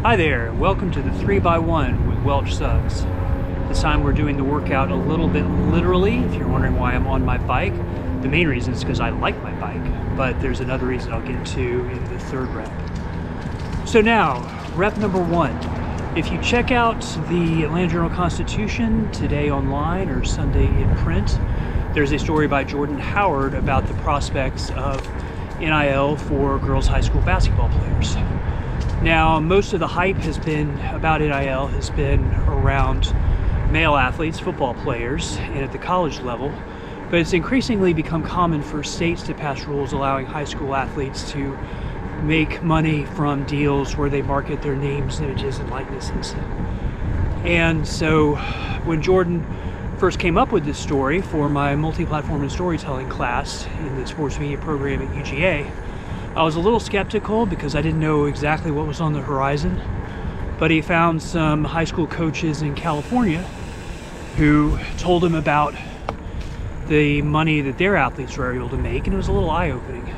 Hi there, welcome to the 3x1 with Welch Suggs. This time we're doing the workout a little bit literally. If you're wondering why I'm on my bike, the main reason is because I like my bike, but there's another reason I'll get to in the third rep. So now, rep number 1. If you check out the Atlanta Journal-Constitution today online or Sunday in print, there's a story by Jordan Howard about the prospects of NIL for girls high school basketball players. Now, most of the hype about NIL has been around male athletes, football players, and at the college level, but it's increasingly become common for states to pass rules allowing high school athletes to make money from deals where they market their names, images, and likenesses. And so when Jordan first came up with this story for my multi-platform and storytelling class in the sports media program at UGA, I was a little skeptical because I didn't know exactly what was on the horizon, but he found some high school coaches in California who told him about the money that their athletes were able to make, and it was a little eye-opening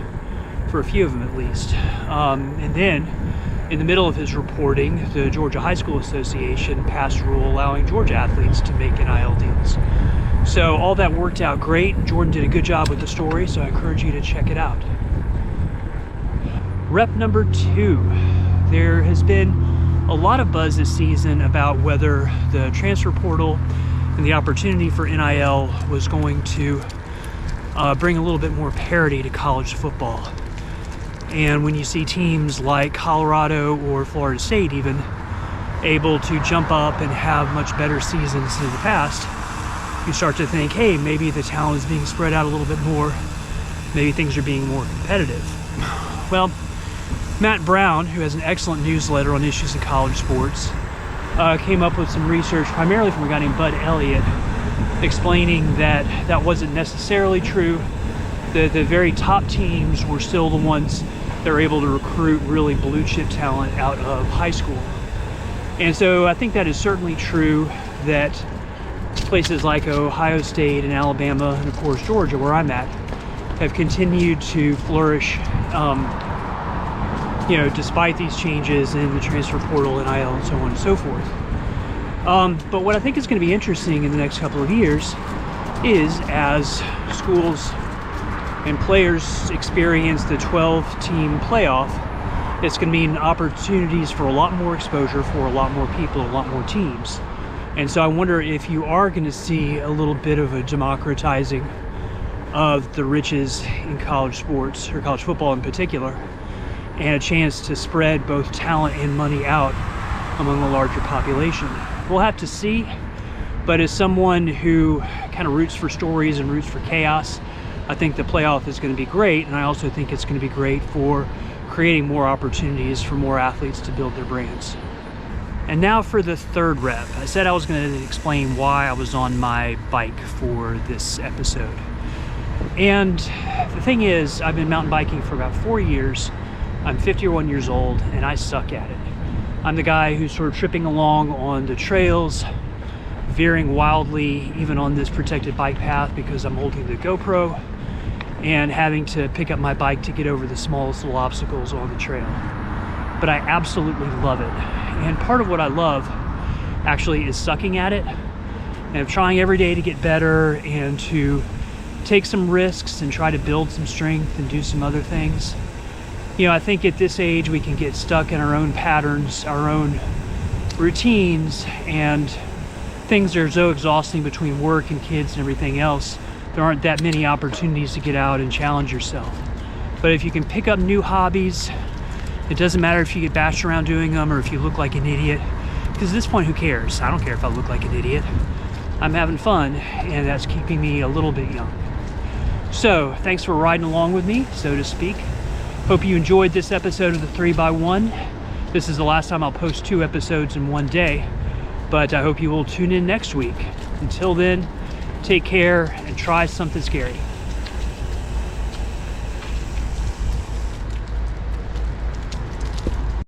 for a few of them at least. And then in the middle of his reporting, the Georgia High School Association passed a rule allowing Georgia athletes to make NIL deals. So all that worked out great. Jordan did a good job with the story, so I encourage you to check it out. Rep number 2. There has been a lot of buzz this season about whether the transfer portal and the opportunity for NIL was going to bring a little bit more parity to college football. And when you see teams like Colorado or Florida State even able to jump up and have much better seasons than the past, you start to think, hey, maybe the talent is being spread out a little bit more. Maybe things are being more competitive. Well, Matt Brown, who has an excellent newsletter on issues in college sports, came up with some research, primarily from a guy named Bud Elliott, explaining that that wasn't necessarily true. The very top teams were still the ones that were able to recruit really blue chip talent out of high school. And so I think that is certainly true that places like Ohio State and Alabama, and of course Georgia, where I'm at, have continued to flourish despite these changes in the transfer portal, NIL, and so on and so forth. But what I think is going to be interesting in the next couple of years is as schools and players experience the 12-team playoff, it's going to mean opportunities for a lot more exposure for a lot more people, a lot more teams. And so I wonder if you are going to see a little bit of a democratizing of the riches in college sports, or college football in particular, and a chance to spread both talent and money out among a larger population. We'll have to see, but as someone who kind of roots for stories and roots for chaos, I think the playoff is going to be great, and I also think it's going to be great for creating more opportunities for more athletes to build their brands. And now for the third rep. I said I was going to explain why I was on my bike for this episode. And the thing is, I've been mountain biking for about 4 years. I'm 51 years old, and I suck at it. I'm the guy who's sort of tripping along on the trails, veering wildly, even on this protected bike path because I'm holding the GoPro, and having to pick up my bike to get over the smallest little obstacles on the trail. But I absolutely love it. And part of what I love actually is sucking at it, and I'm trying every day to get better and to take some risks and try to build some strength and do some other things. I think at this age we can get stuck in our own patterns, our own routines, and things are so exhausting between work and kids and everything else. There aren't that many opportunities to get out and challenge yourself. But if you can pick up new hobbies, it doesn't matter if you get bashed around doing them or if you look like an idiot, because at this point, who cares? I don't care if I look like an idiot. I'm having fun, and that's keeping me a little bit young. So, thanks for riding along with me, so to speak. Hope you enjoyed this episode of the 3x1. This is the last time I'll post 2 episodes in one day, but I hope you will tune in next week. Until then, take care and try something scary.